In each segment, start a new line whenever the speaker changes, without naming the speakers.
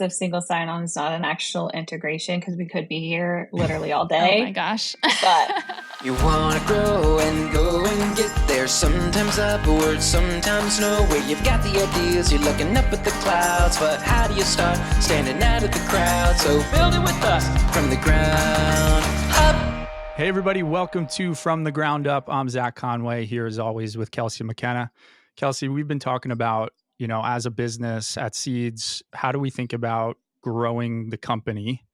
of single sign-on is not an actual integration because we could be here literally all
Oh
day.
my gosh.
But
You wanna grow and go and get there, sometimes upward, sometimes nowhere. You've got the ideas, you're looking up at the clouds, but how do you start standing out of the crowd? So build it with us from the ground up.
Hey everybody, welcome to From the Ground Up. I'm Zach Conway, here as always with Kelsey McKenna. Kelsey, we've been talking about, as a business at Seeds, how do we think about growing the company?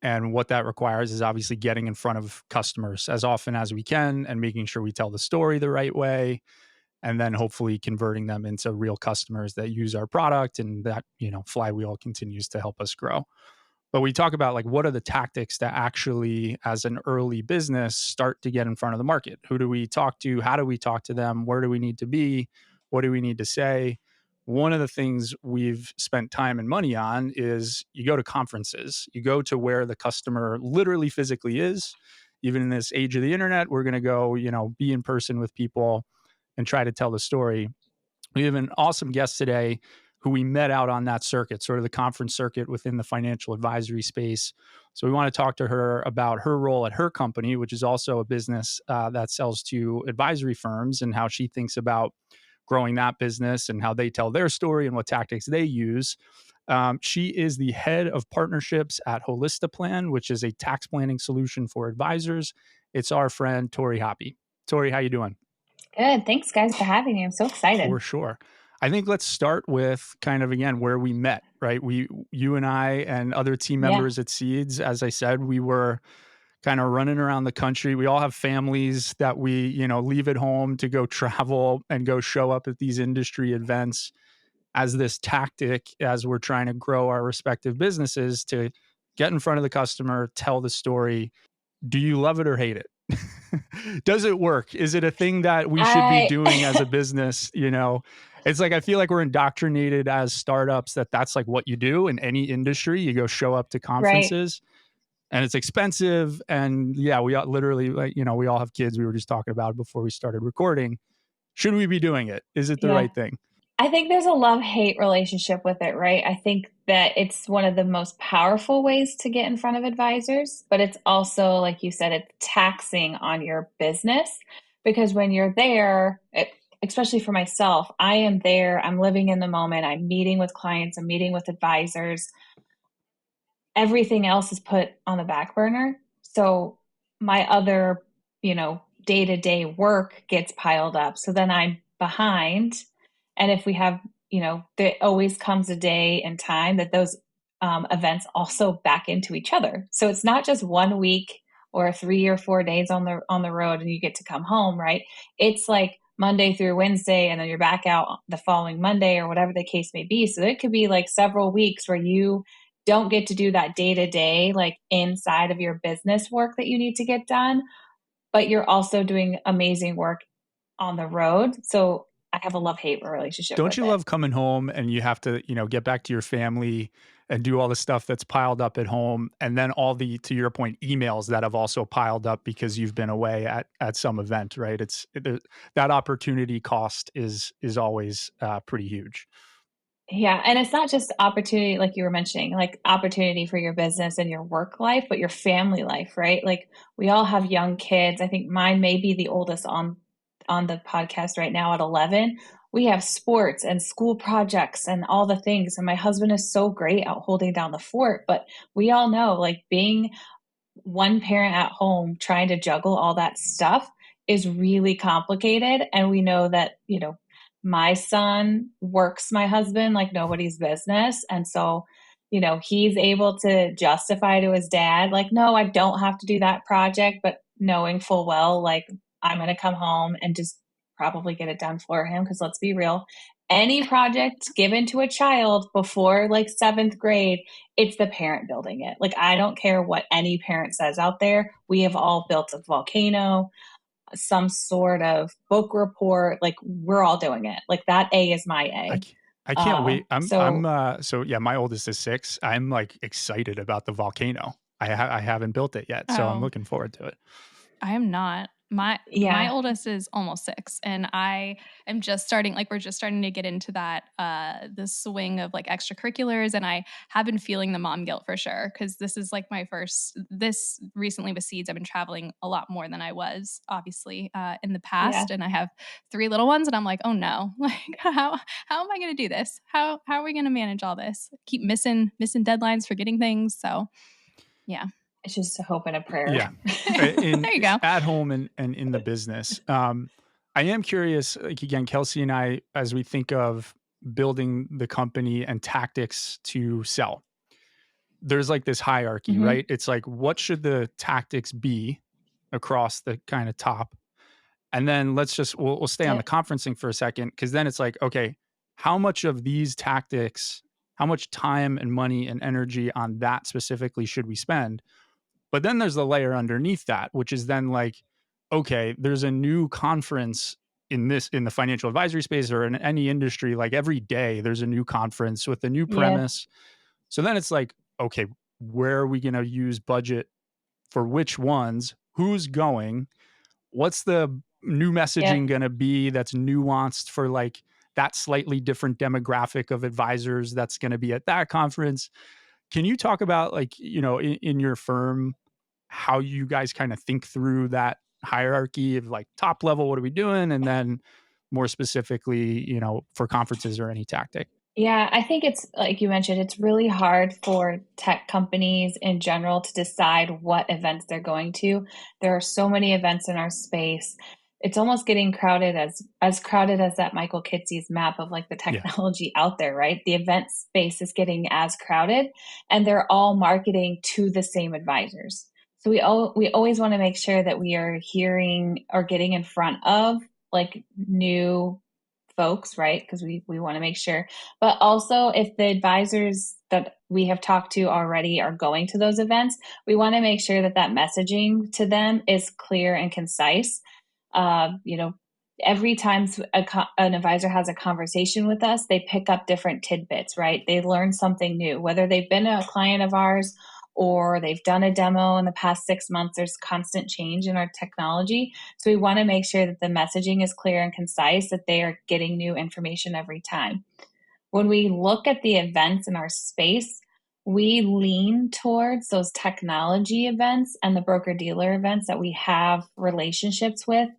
And what that requires is obviously getting in front of customers as often as we can and making sure we tell the story the right way, and then hopefully converting them into real customers that use our product, and that, flywheel continues to help us grow. But we talk about what are the tactics that actually, as an early business, start to get in front of the market? Who do we talk to? How do we talk to them? Where do we need to be? What do we need to say? One of the things we've spent time and money on is you go to conferences. You go to where the customer literally physically is. Even in this age of the internet, we're going to go, be in person with people and try to tell the story. We have an awesome guest today who we met out on that circuit, sort of the conference circuit within the financial advisory space. So we want to talk to her about her role at her company, which is also a business that sells to advisory firms, and how she thinks about growing that business and how they tell their story and what tactics they use. She is the head of partnerships at Holsitiplan, which is a tax planning solution for advisors. It's our friend, Torie Happe. Torie, how you doing?
good. Thanks, guys, for having me. I'm so excited.
For sure. I think let's start with kind of, again, where we met, right? You and I and other team members at Seeds, as I said, we were kind of running around the country. We all have families that we, leave at home to go travel and go show up at these industry events as this tactic, as we're trying to grow our respective businesses, to get in front of the customer, tell the story. Do you love it or hate it? Does it work? Is it a thing that we should be doing as a business? It's like, I feel like we're indoctrinated as startups that's like what you do in any industry. You go show up to conferences. Right. And it's expensive. And yeah, we literally, we all have kids. We were just talking about it before we started recording. Should we be doing it? Is it the right thing?
I think there's a love-hate relationship with it, right? I think that it's one of the most powerful ways to get in front of advisors, but it's also, like you said, it's taxing on your business, because when you're there, especially for myself, I am there, I'm living in the moment, I'm meeting with clients, I'm meeting with advisors. Everything else is put on the back burner. So my other, day-to-day work gets piled up. So then I'm behind. And if we have, there always comes a day and time that those events also back into each other. So it's not just 1 week or 3 or 4 days on the road and you get to come home, right? It's like Monday through Wednesday, and then you're back out the following Monday, or whatever the case may be. So it could be like several weeks where you don't get to do that day-to-day, like inside of your business work that you need to get done, but you're also doing amazing work on the road. So I have a love-hate relationship.
Don't you love coming home and you have to, get back to your family and do all the stuff that's piled up at home, and then all the, to your point, emails that have also piled up because you've been away at some event, right? That opportunity cost is always pretty huge.
Yeah. And it's not just opportunity, like you were mentioning, like opportunity for your business and your work life, but your family life, right? Like we all have young kids. I think mine may be the oldest on the podcast right now at 11. We have sports and school projects and all the things. And my husband is so great at holding down the fort, but we all know, like, being one parent at home trying to juggle all that stuff is really complicated. And we know that, my son works my husband like nobody's business. And so, he's able to justify to his dad, like, no, I don't have to do that project, but knowing full well, like, I'm going to come home and just probably get it done for him. Because let's be real, any project given to a child before like 7th grade, it's the parent building it. Like, I don't care what any parent says out there. We have all built a volcano, some sort of book report. Like, we're all doing it. Like, that A is my A.
I can't wait. So yeah, my oldest is 6. I'm like excited about the volcano. I haven't built it yet, so I'm looking forward to it.
I am not. My
Yeah.
oldest is almost 6, and I am just starting, like, we're just starting to get into that the swing of like extracurriculars, and I have been feeling the mom guilt for sure, because this is like my first, this recently with Seeds I've been traveling a lot more than I was obviously in the
Yeah.
past, and I have 3 little ones, and I'm like, oh no, like how am I going to do this? How are we going to manage all this? Keep missing deadlines, forgetting things. So yeah.
It's just a hope and a prayer.
Yeah. In
There you go.
at home and in the business. I am curious, like again, Kelsey and I, as we think of building the company and tactics to sell, there's like this hierarchy,
Hmm.
right? It's like, what should the tactics be across the kind of top? And then we'll stay on the
Yep.
conferencing for a second, because then it's like, okay, how much of these tactics, how much time and money and energy on that specifically should we spend? But then there's the layer underneath that, which is then like, okay, there's a new conference in the financial advisory space or in any industry. Like every day, there's a new conference with a new
Yeah.
premise. So then it's like, okay, where are we going to use budget for which ones? Who's going? What's the new
Yep.
messaging going to be that's nuanced for like that slightly different demographic of advisors that's going to be at that conference? Can you talk about like, in your firm, how you guys kind of think through that hierarchy of like top level, what are we doing? And then more specifically, for conferences or any tactic?
Yeah, I think it's like you mentioned, it's really hard for tech companies in general to decide what events they're going to. There are so many events in our space. It's almost getting crowded, as crowded as that Michael Kitce's map of like the
Yeah.
technology out there, right? The event space is getting as crowded, and they're all marketing to the same advisors. So we always want to make sure that we are hearing or getting in front of like new folks, right? Because we want to make sure. But also, if the advisors that we have talked to already are going to those events, we want to make sure that that messaging to them is clear and concise. You know, every time an advisor has a conversation with us, they pick up different tidbits, right? They learn something new, whether they've been a client of ours or they've done a demo in the past 6 months. There's constant change in our technology. So we want to make sure that the messaging is clear and concise, that they are getting new information every time. When we look at the events in our space, we lean towards those technology events and the broker dealer events that we have relationships with,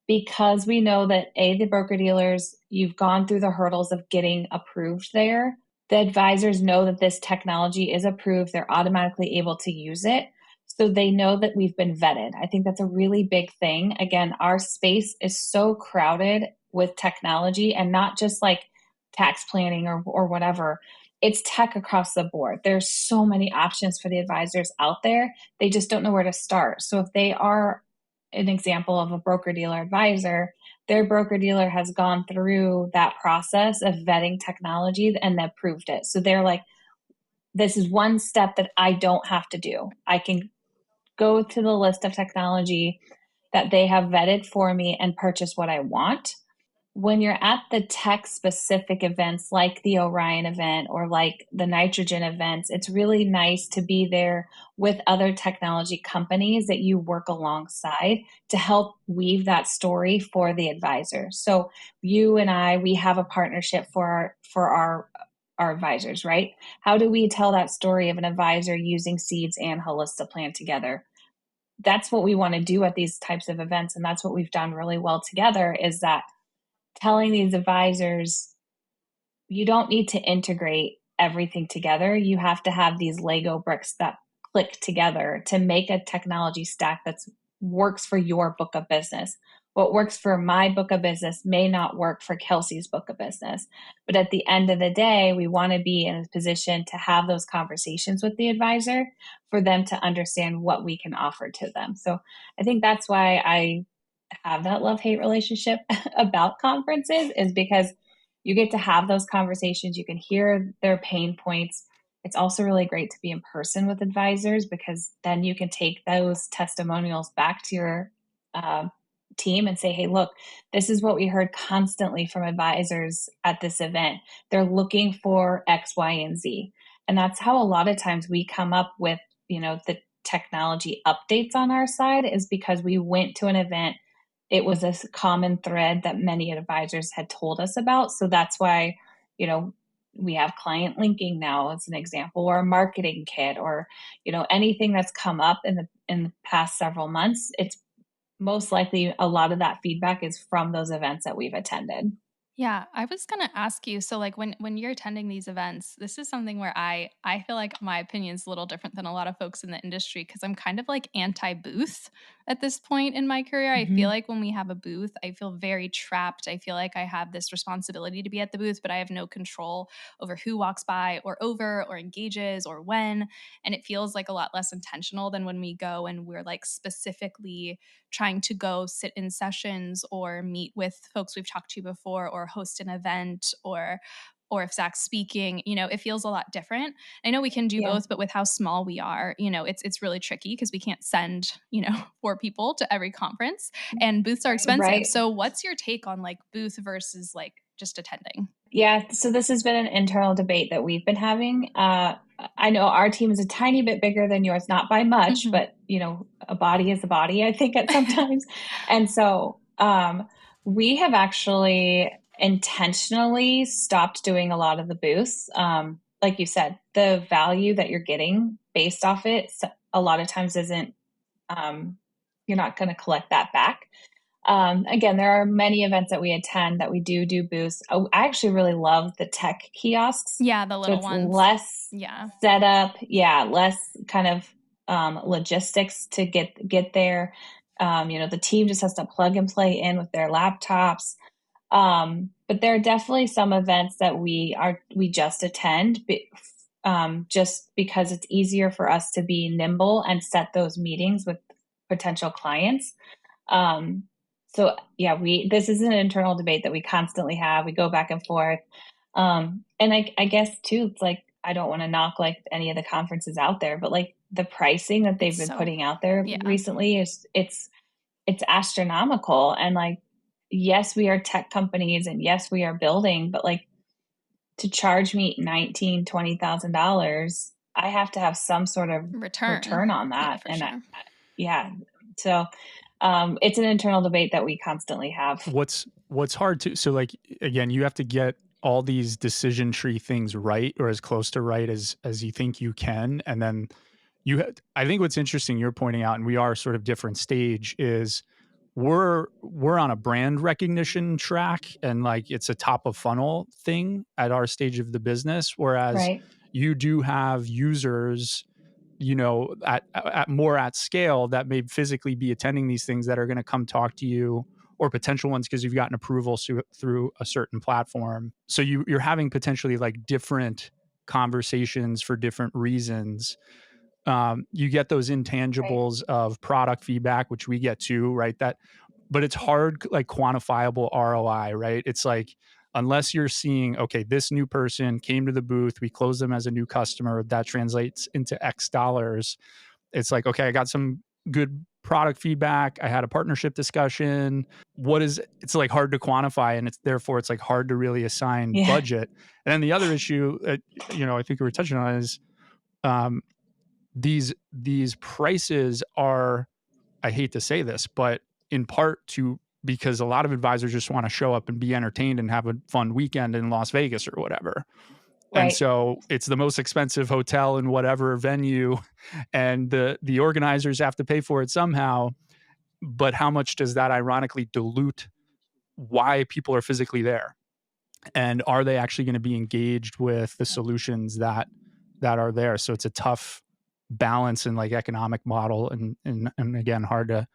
because we know that the broker dealers, you've gone through the hurdles of getting approved there. The advisors know that this technology is approved, they're automatically able to use it. So they know that we've been vetted. I think that's a really big thing. Again, our space is so crowded with technology, and not just like tax planning or whatever. It's tech across the board. There's so many options for the advisors out there. They just don't know where to start. So if they are an example of a broker dealer advisor, their broker dealer has gone through that process of vetting technology and approved it. So they're like, this is one step that I don't have to do. I can go to the list of technology that they have vetted for me and purchase what I want. When you're at the tech specific events like the Orion event or like the nitrogen events, it's really nice to be there with other technology companies that you work alongside to help weave that story for the advisor. So you and I, we have a partnership for our advisors, right? How do we tell that story of an advisor using Seeds and Holsitiplan together? That's what we want to do at these types of events, and that's what we've done really well together, is that telling these advisors, you don't need to integrate everything together. You have to have these Lego bricks that click together to make a technology stack that works for your book of business. What works for my book of business may not work for Kelsey's book of business. But at the end of the day, we want to be in a position to have those conversations with the advisor for them to understand what we can offer to them. So I think that's why I have that love-hate relationship about conferences, is because you get to have those conversations. You can hear their pain points. It's also really great to be in person with advisors, because then you can take those testimonials back to your team and say, hey, look, this is what we heard constantly from advisors at this event. They're looking for X, Y, and Z. And that's how a lot of times we come up with, the technology updates on our side, is because we went to an event, it was a common thread that many advisors had told us about. So that's why, you know, we have client linking now as an example, or a marketing kit, or, you know, anything that's come up in the past several months. It's most likely a lot of that feedback is from those events that we've attended.
Yeah, I was gonna ask you, so like when you're attending these events, this is something where I feel like my opinion is a little different than a lot of folks in the industry because I'm kind of like anti-booth at this point in my career. I feel
Mm-hmm.
like when we have a booth, I feel very trapped. I feel like I have this responsibility to be at the booth, but I have no control over who walks by or over or engages or when. And it feels like a lot less intentional than when we go and we're like specifically trying to go sit in sessions or meet with folks we've talked to before or host an event or if Zach's speaking, you know, it feels a lot different. I know we can do
Yeah.
both, but with how small we are, you know, it's really tricky because we can't send, you know, 4 people to every conference and booths are expensive.
Right.
So what's your take on like booth versus like just attending?
Yeah, so this has been an internal debate that we've been having. I know our team is a tiny bit bigger than yours, not by much,
Mhm.
but you know, a body is a body, I think, at sometimes. And so we have actually intentionally stopped doing a lot of the booths. Like you said, the value that you're getting based off it, a lot of times isn't, um, you're not going to collect that back. Again, there are many events that we attend that we do booths. Oh, I actually really love the tech kiosks.
Yeah, the
So
little
it's
ones.
less
Yeah.
setup, yeah, less kind of logistics to get there. You know, the team just has to plug and play in with their laptops. But there are definitely some events that we just attend, just because it's easier for us to be nimble and set those meetings with potential clients. Um, so yeah, this is an internal debate that we constantly have. We go back and forth. And I guess too, it's like, I don't want to knock like any of the conferences out there, but like the pricing that they've
It's
been
so
putting out there
yeah.
recently it's astronomical. And like, yes, we are tech companies and yes, we are building, but like to charge me 19, $20,000, I have to have some sort of
Return.
return on
Yeah,
that.
for
And
sure.
yeah, so it's an internal debate that we constantly have.
What's hard to, so like, again, you have to get all these decision tree things right, or as close to right as you think you can. And then I think what's interesting you're pointing out, and we are sort of different stage, is we're on a brand recognition track, and like it's a top of funnel thing at our stage of the business, whereas
Right.
you do have users, you know, at more at scale that may physically be attending these things that are going to come talk to you, or potential ones because you've gotten approval through a certain platform. So you're having potentially like different conversations for different reasons. You get those
Right.
intangibles of product feedback, which we get too, right? But it's hard, like quantifiable ROI, right? It's like, unless you're seeing, okay, this new person came to the booth, we closed them as a new customer, that translates into X dollars. It's like, okay, I got some good product feedback, I had a partnership discussion. It's like hard to quantify, and it's like hard to really assign
Yeah.
budget. And then the other issue, you know, I think we were touching on is, um, these prices are, I hate to say this, but in part because a lot of advisors just want to show up and be entertained and have a fun weekend in Las Vegas or whatever. And
Right.
so it's the most expensive hotel in whatever venue, and the organizers have to pay for it somehow. But how much does that ironically dilute why people are physically there? And are they actually going to be engaged with the solutions that are there? So it's a tough balance in like economic model, and again, hard to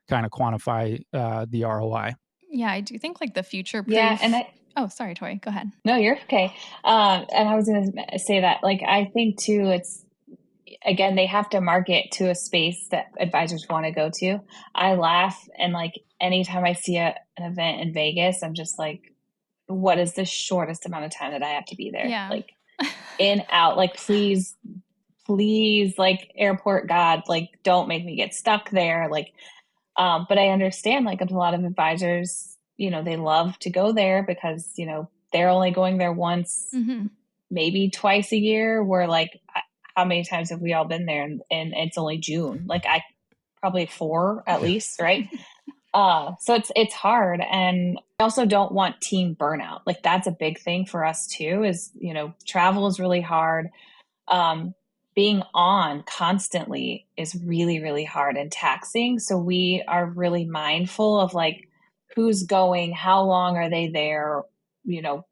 kind of quantify the ROI.
Yeah, I do think like the future
Yeah. And
proof. Oh, sorry, Tori. Go ahead.
no, you're okay. And I was going to say that, like, I think too, it's, again, they have to market to a space that advisors want to go to. I laugh, and like anytime I see an event in Vegas, I'm just like, what is the shortest amount of time that I have to be there?
Yeah.
Like in, out, like, please, like airport God, like don't make me get stuck there. Like, but I understand, like, a lot of advisors, you know, they love to go there because, you know, they're only going there once,
hmm
maybe twice a year. We're like, how many times have we all been there? And it's only June. Like, I probably 4 at least, right? So it's hard. And I also don't want team burnout. Like that's a big thing for us too, is, travel is really hard. Um, Being on constantly is really, really hard and taxing. So we are really mindful of like who's going, how long are they there, you know,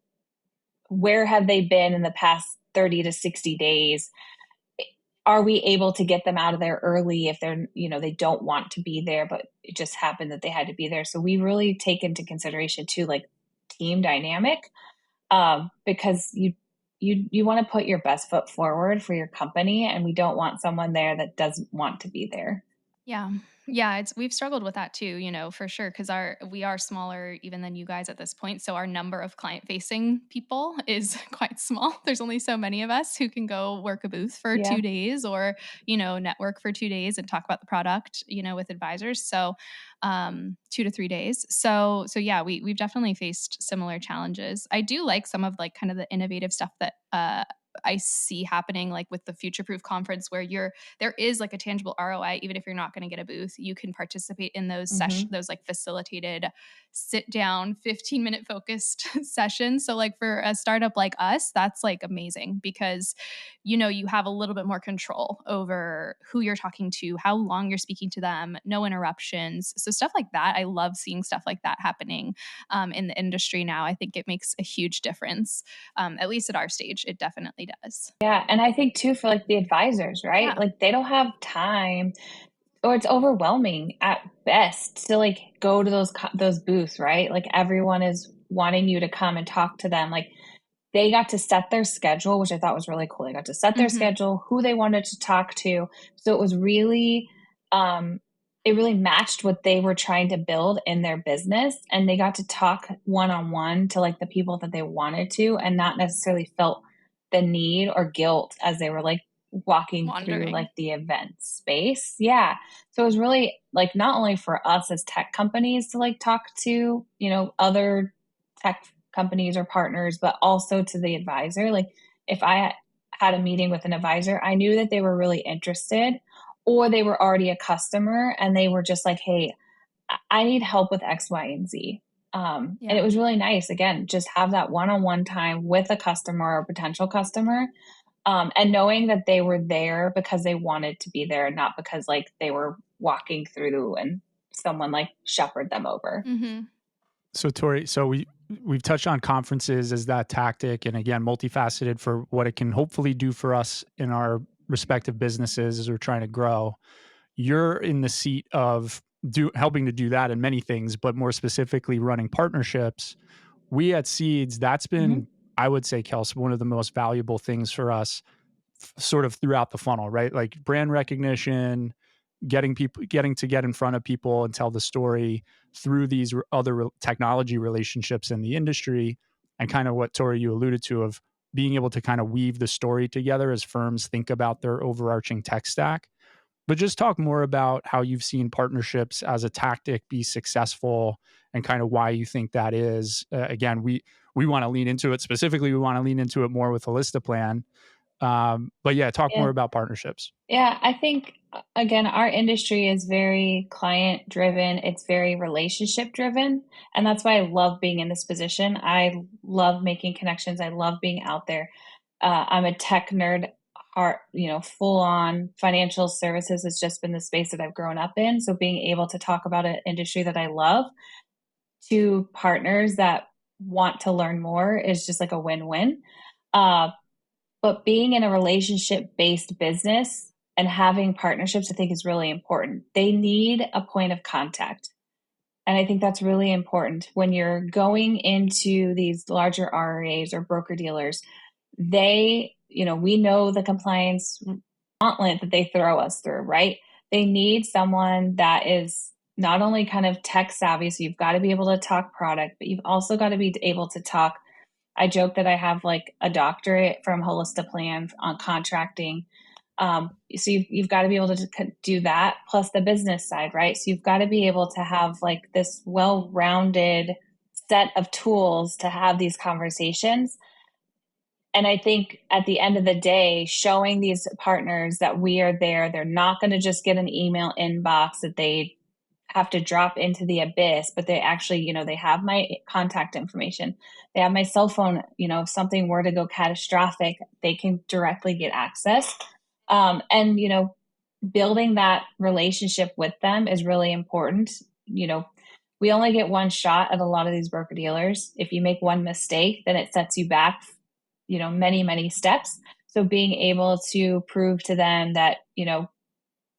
where have they been in the past 30 to 60 days? Are we able to get them out of there early if they're, they don't want to be there, but it just happened that they had to be there. So we really take into consideration too, like team dynamic, because you want to put your best foot forward for your company, and we don't want someone there that doesn't want to be there.
Yeah. Yeah, we've struggled with that too, for sure, because we are smaller even than you guys at this point. So our number of client facing people is quite small. There's only so many of us who can go work a booth for
Yeah.
2 days or, network for 2 days and talk about the product, with advisors. So 2 to 3 days. So yeah, we've definitely faced similar challenges. I do like some of like kind of the innovative stuff that I see happening, like with the Future Proof conference, where there is like a tangible ROI. Even if you're not going to get a booth, you can participate in those those like facilitated sit down 15-minute focused sessions. So like for a startup like us, that's like amazing because you have a little bit more control over who you're talking to, how long you're speaking to them, no interruptions. So stuff like that, I love seeing stuff like that happening in the industry now. I think it makes a huge difference. At least at our stage, it definitely does.
Yeah. And I think too, for like the advisors, right?
Yeah.
Like they don't have time, or it's overwhelming at best to like go to those booths, right? Like everyone is wanting you to come and talk to them. Like they got to set their schedule, which I thought was really cool. They got to set their schedule, who they wanted to talk to. So it was really, it really matched what they were trying to build in their business. And they got to talk one-on-one to like the people that they wanted to, and not necessarily felt the need or guilt as they were like walking through
Wandering.
like the event space. Yeah. So it was really like not only for us as tech companies to like talk to, other tech companies or partners, but also to the advisor. Like if I had a meeting with an advisor, I knew that they were really interested, or they were already a customer and they were just like, hey, I need help with X, Y, and Z. And it was really nice, again, just have that one-on-one time with a customer or potential customer. And knowing that they were there because they wanted to be there, not because like they were walking through and someone like shepherded them over.
So Torie, we've touched on conferences as that tactic, and again, multifaceted for what it can hopefully do for us in our respective businesses as we're trying to grow. You're in the seat of helping to do that in many things, but more specifically running partnerships. We at Seeds, that's been, I would say, Kelsey, one of the most valuable things for us sort of throughout the funnel, right? Like brand recognition, getting to get in front of people and tell the story through these other technology relationships in the industry, and kind of what Torie, you alluded to, of being able to kind of weave the story together as firms think about their overarching tech stack. But just talk more about how you've seen partnerships as a tactic be successful, and kind of why you think that is. Again, we want to lean into it. Specifically, we want to lean into it more with Holsitiplan. But yeah, talk more about partnerships.
Yeah, I think, again, our industry is very client driven. It's very relationship driven. And that's why I love being in this position. I love making connections. I love being out there. I'm a tech nerd, full on financial services has just been the space that I've grown up in. So being able to talk about an industry that I love to partners that want to learn more is just like a win-win. But being in a relationship based business and having partnerships, I think is really important. They need a point of contact. And I think that's really important when you're going into these larger RIAs or broker dealers. We know the compliance gauntlet that they throw us through, right? They need someone that is not only kind of tech savvy, so you've got to be able to talk product, but you've also got to be able to talk. I joke that I have like a doctorate from Holsitiplan on contracting. So you've got to be able to do that, plus the business side, right? So you've got to be able to have like this well-rounded set of tools to have these conversations. And I think at the end of the day, showing these partners that we are there, they're not going to just get an email inbox that they have to drop into the abyss, but they actually, they have my contact information. They have my cell phone. If something were to go catastrophic, they can directly get access. And, building that relationship with them is really important. We only get one shot at a lot of these broker dealers. If you make one mistake, then it sets you back, many, many steps. So being able to prove to them that,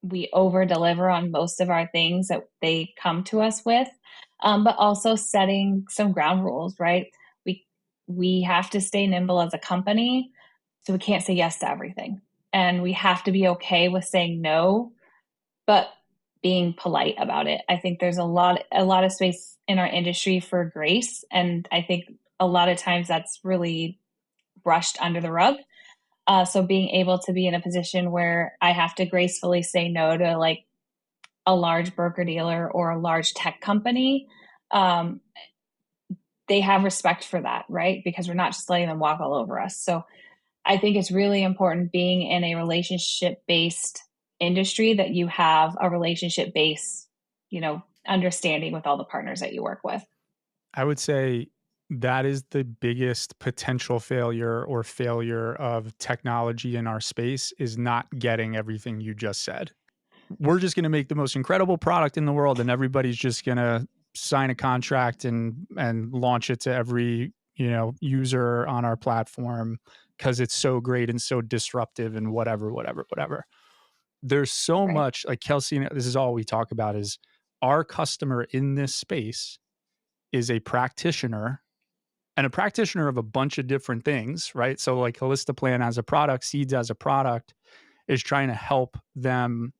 we over deliver on most of our things that they come to us with, but also setting some ground rules, right? We have to stay nimble as a company, so we can't say yes to everything, and we have to be okay with saying no, but being polite about it. I think there's a lot of space in our industry for grace, and I think a lot of times that's really brushed under the rug. So being able to be in a position where I have to gracefully say no to like a large broker dealer or a large tech company, they have respect for that, right? Because we're not just letting them walk all over us. So I think it's really important, being in a relationship-based industry, that you have a relationship-based, understanding with all the partners that you work with.
I would say that is the biggest potential failure or failure of technology in our space, is not getting everything you just said. We're just going to make the most incredible product in the world, and everybody's just going to sign a contract and launch it to every, user on our platform because it's so great and so disruptive and whatever. There's so
Right.
much, like Kelsey, this is all we talk about, is our customer in this space is a practitioner, and a practitioner of a bunch of different things, right? So like Holsitiplan as a product, Seeds as a product, is trying to help them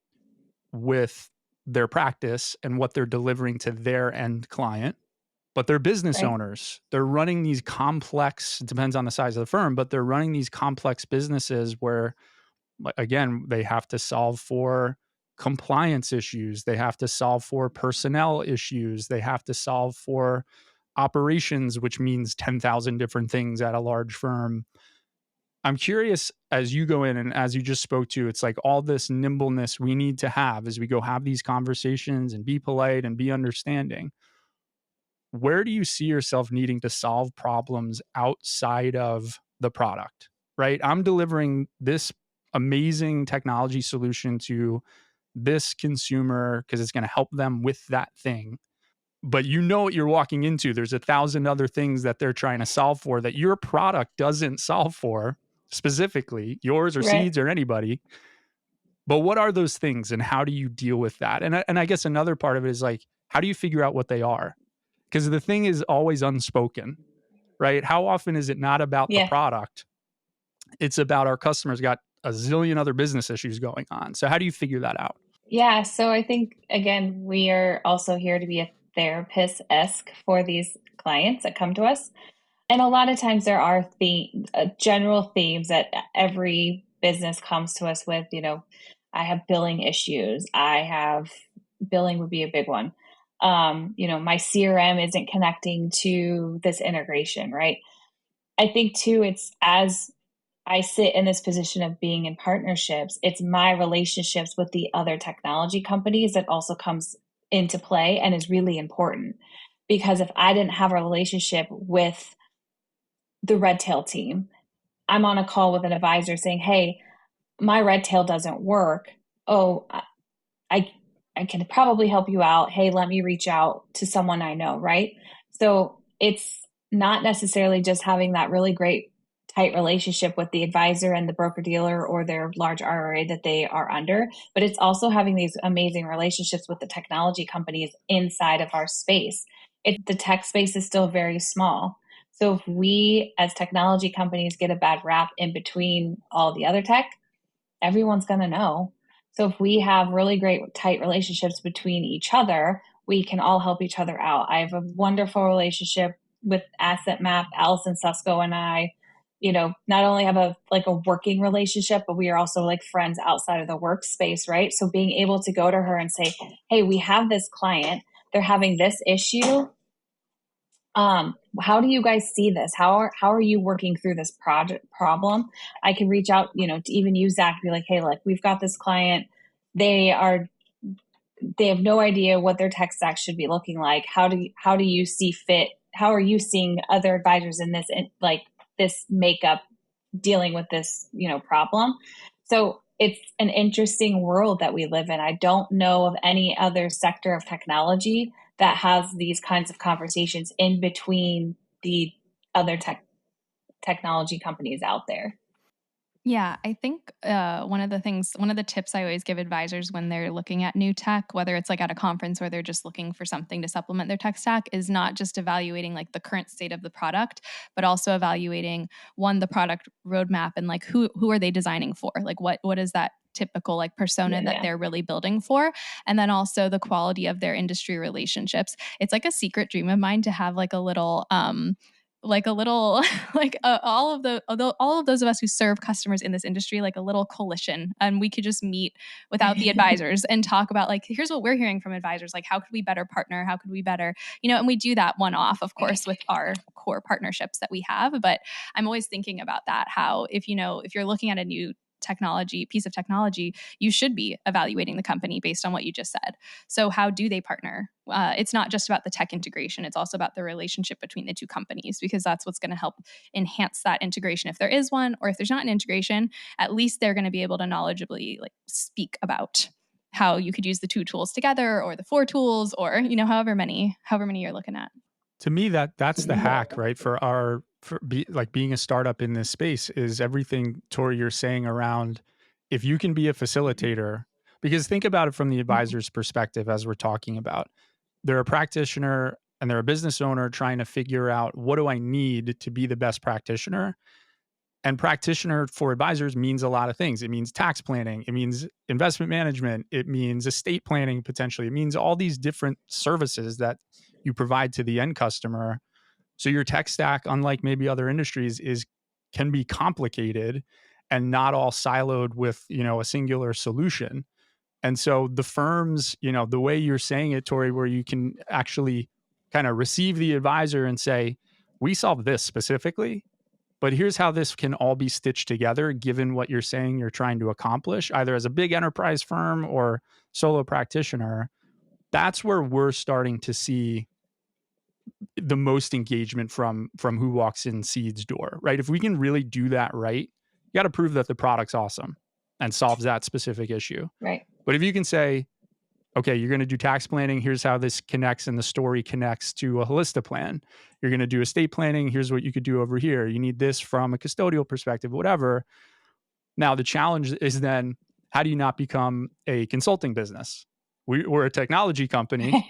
with their practice and what they're delivering to their end client. But they're business
Right.
owners. They're running these complex, it depends on the size of the firm, but they're running these complex businesses where, again, they have to solve for compliance issues. They have to solve for personnel issues. They have to solve for operations, which means 10,000 different things at a large firm. I'm curious, as you go in and as you just spoke to, it's like all this nimbleness we need to have as we go have these conversations and be polite and be understanding. Where do you see yourself needing to solve problems outside of the product, right? I'm delivering this amazing technology solution to this consumer because it's going to help them with that thing. But you know what you're walking into. There's 1,000 other things that they're trying to solve for that your product doesn't solve for, specifically yours or
Right.
Seeds or anybody. But what are those things and how do you deal with that? And I guess another part of it is like, how do you figure out what they are? Because the thing is always unspoken, right? How often is it not about the
Yeah.
product? It's about our customers got a zillion other business issues going on. So how do you figure that out?
Yeah. So I think, again, we are also here to be a therapist-esque for these clients that come to us. And a lot of times there are general themes that every business comes to us with. I have billing issues. Billing would be a big one. My CRM isn't connecting to this integration, right? I think too, it's as I sit in this position of being in partnerships, it's my relationships with the other technology companies that also comes into play and is really important. Because if I didn't have a relationship with the red tail team, I'm on a call with an advisor saying, hey, my red tail doesn't work. Oh, I can probably help you out. Hey, let me reach out to someone I know, right? So it's not necessarily just having that really great tight relationship with the advisor and the broker dealer or their large RRA that they are under, but it's also having these amazing relationships with the technology companies inside of our space. The tech space is still very small. So if we as technology companies get a bad rap in between all the other tech, everyone's going to know. So if we have really great tight relationships between each other, we can all help each other out. I have a wonderful relationship with Asset Map. Allison Susko and I, not only have a working relationship, but we are also like friends outside of the workspace, right? So being able to go to her and say, hey, we have this client, they're having this issue. How do you guys see this? How are you working through this project problem? I can reach out, to even you, Zach, be like, hey, look, we've got this client. They are they have no idea what their tech stack should be looking like. How do you see fit? How are you seeing other advisors in this, like this makeup dealing with this, problem? So it's an interesting world that we live in. I don't know of any other sector of technology that has these kinds of conversations in between the other technology companies out there.
Yeah, I think one of the tips I always give advisors when they're looking at new tech, whether it's like at a conference or they're just looking for something to supplement their tech stack, is not just evaluating like the current state of the product, but also evaluating the product roadmap and like who are they designing for? Like what is that typical like persona that they're really building for, and then also the quality of their industry relationships. It's like a secret dream of mine to have like a little all of those of us who serve customers in this industry, like a little coalition, and we could just meet without the advisors and talk about like, here's what we're hearing from advisors, like how could we better partner, how could we better, and we do that one off, of course, with our core partnerships that we have. But I'm always thinking about that, how if you're looking at a new piece of technology, you should be evaluating the company based on what you just said. So how do they partner? It's not just about the tech integration. It's also about the relationship between the two companies, because that's what's going to help enhance that integration. If there is one, or if there's not an integration, at least they're going to be able to knowledgeably like speak about how you could use the two tools together, or the four tools, or however many you're looking at.
To me, that's the hack, right? Being a startup in this space is everything, Torie, you're saying around if you can be a facilitator, because think about it from the advisor's perspective, as we're talking about, they're a practitioner and they're a business owner trying to figure out, what do I need to be the best practitioner? And practitioner for advisors means a lot of things. It means tax planning. It means investment management. It means estate planning, potentially. It means all these different services that you provide to the end customer. So your tech stack, unlike maybe other industries, can be complicated and not all siloed with, a singular solution. And so the firms, the way you're saying it, Torie, where you can actually kind of receive the advisor and say, we solve this specifically, but here's how this can all be stitched together, given what you're saying you're trying to accomplish, either as a big enterprise firm or solo practitioner. That's where we're starting to see the most engagement from who walks in Seed's door, right? If we can really do that right, you got to prove that the product's awesome and solves that specific issue.
Right.
But if you can say, okay, you're going to do tax planning, here's how this connects and the story connects to a Holsitiplan. You're going to do estate planning, here's what you could do over here. You need this from a custodial perspective, whatever. Now, the challenge is then, how do you not become a consulting business? We're a technology company.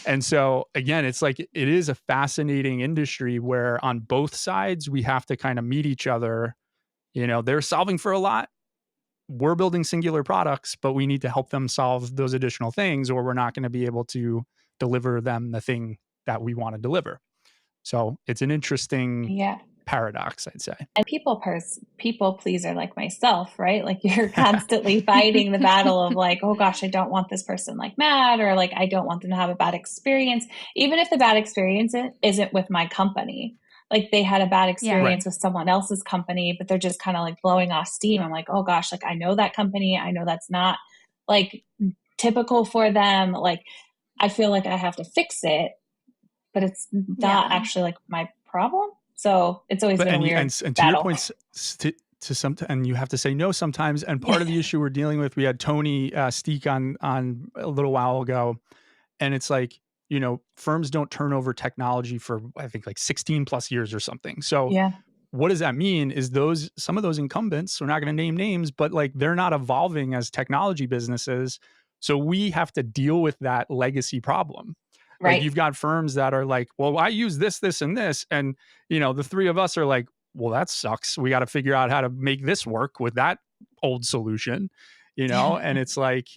And so again, it's like, it is a fascinating industry where on both sides, we have to kind of meet each other. They're solving for a lot. We're building singular products, but we need to help them solve those additional things, or we're not going to be able to deliver them the thing that we want to deliver. So it's an interesting paradox, I'd say.
And people pleaser like myself, right? Like you're constantly fighting the battle of like, oh gosh, I don't want this person like mad, or like, I don't want them to have a bad experience. Even if the bad experience isn't with my company, like they had a bad experience with someone else's company, but they're just kind of like blowing off steam. I'm like, oh gosh, like I know that company. I know that's not like typical for them. Like I feel like I have to fix it, but it's not actually like my problem. So it's always been a weird
and to
battle.
your points, and you have to say no sometimes. And part of the issue we're dealing with, we had Tony Steek on a little while ago, and it's like, firms don't turn over technology for, I think, like 16 plus years or something. So what does that mean is some of those incumbents, we're not going to name names, but like they're not evolving as technology businesses. So we have to deal with that legacy problem. Right. Like you've got firms that are like, well, I use this, this, and this. And, the three of us are like, well, that sucks. We got to figure out how to make this work with that old solution, and it's like,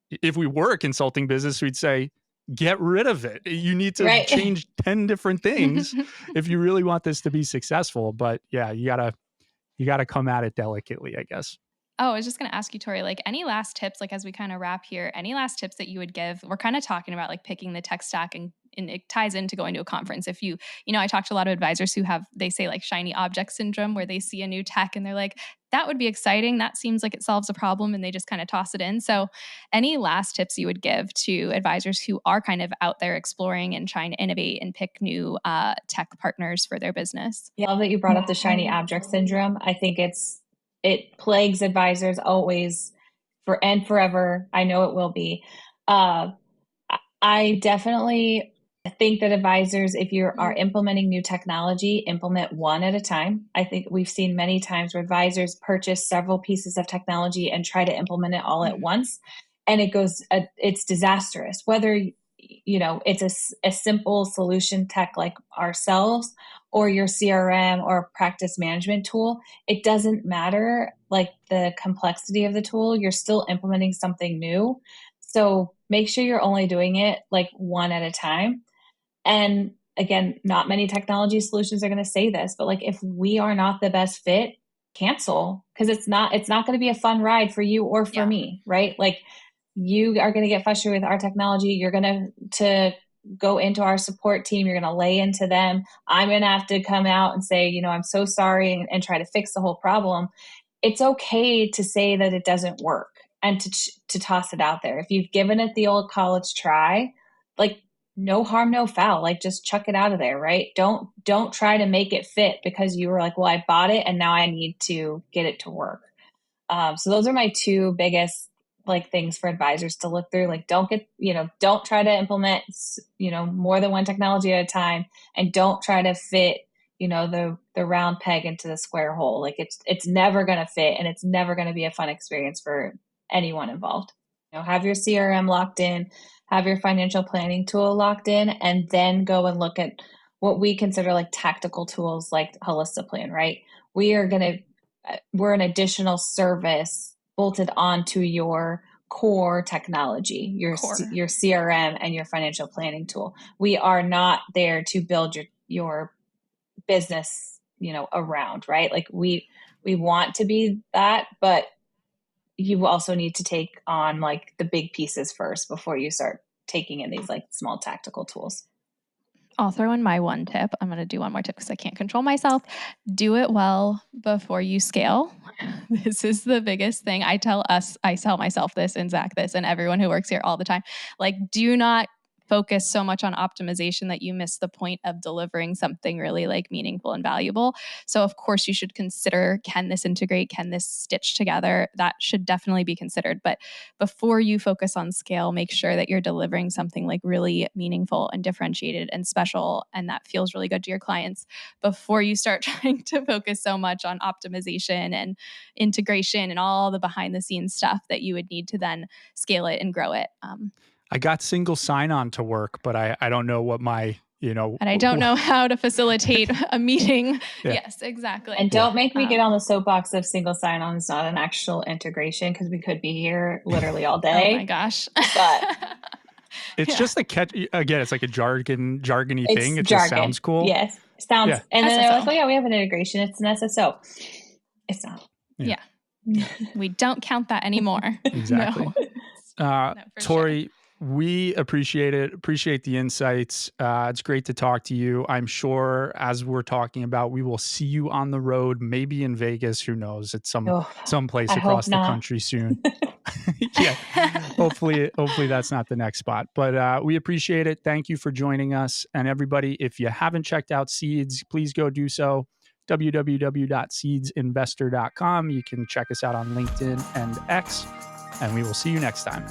if we were a consulting business, we'd say, get rid of it. You need to change 10 different things if you really want this to be successful. But yeah, you gotta come at it delicately, I guess.
Oh, I was just going to ask you, Torie, like any last tips, like as we kind of wrap here, any last tips that you would give? We're kind of talking about like picking the tech stack, and it ties into going to a conference. If I talk to a lot of advisors who they say like shiny object syndrome, where they see a new tech and they're like, that would be exciting. That seems like it solves a problem and they just kind of toss it in. So any last tips you would give to advisors who are kind of out there exploring and trying to innovate and pick new tech partners for their business?
Yeah, I love that you brought up the shiny object syndrome. I think it plagues advisors always and forever. I know it will be. I definitely think that advisors, if you are implementing new technology, implement one at a time. I think we've seen many times where advisors purchase several pieces of technology and try to implement it all at once. And it's disastrous. Whether, it's a simple solution tech like ourselves or your CRM or practice management tool, it doesn't matter like the complexity of the tool, you're still implementing something new. So make sure you're only doing it like one at a time. And again, not many technology solutions are going to say this, but like if we are not the best fit, cancel, because it's not going to be a fun ride for you or for me, right? Like you are going to get frustrated with our technology. You're going to go into our support team. You're going to lay into them. I'm going to have to come out and say, I'm so sorry and try to fix the whole problem. It's okay to say that it doesn't work and to toss it out there. If you've given it the old college try, like no harm, no foul, like just chuck it out of there, right? Don't try to make it fit because you were like, well, I bought it and now I need to get it to work. So those are my two biggest like things for advisors to look through. Like don't try to implement, more than one technology at a time, and don't try to fit, the round peg into the square hole. Like it's never going to fit and it's never going to be a fun experience for anyone involved. Have your CRM locked in, have your financial planning tool locked in, and then go and look at what we consider like tactical tools like Holsitiplan, right? We're an additional service bolted onto your core technology, your CRM and your financial planning tool. We are not there to build your business, around, right? Like we want to be that, but you also need to take on like the big pieces first before you start taking in these like small tactical tools.
I'll throw in my one tip. I'm going to do one more tip because I can't control myself. Do it well before you scale. This is the biggest thing. I tell myself this and Zach this and everyone who works here all the time. Like, do not focus so much on optimization that you miss the point of delivering something really like meaningful and valuable. So of course you should consider, can this integrate? Can this stitch together? That should definitely be considered. But before you focus on scale, make sure that you're delivering something like really meaningful and differentiated and special, and that feels really good to your clients before you start trying to focus so much on optimization and integration and all the behind the scenes stuff that you would need to then scale it and grow it.
I got single sign-on to work, but I don't know what my,
and I don't know how to facilitate a meeting. Yeah. Yes, exactly.
And don't make me get on the soapbox of single sign-on is not an actual integration, because we could be here literally all day.
Oh my gosh.
But
it's just a catch. Again, it's like a jargony thing. It just sounds cool.
Yes. Sounds. Yeah. And then they're like, oh yeah, we have an integration. It's an SSO. It's not.
Yeah. We don't count that anymore.
Exactly.
No.
Torie, we appreciate it. Appreciate the insights. It's great to talk to you. I'm sure, as we're talking about, we will see you on the road, maybe in Vegas. Who knows? At some place across the country soon. Yeah. Hopefully that's not the next spot. But we appreciate it. Thank you for joining us. And everybody, if you haven't checked out Seeds, please go do so. www.seedsinvestor.com. You can check us out on LinkedIn and X. And we will see you next time.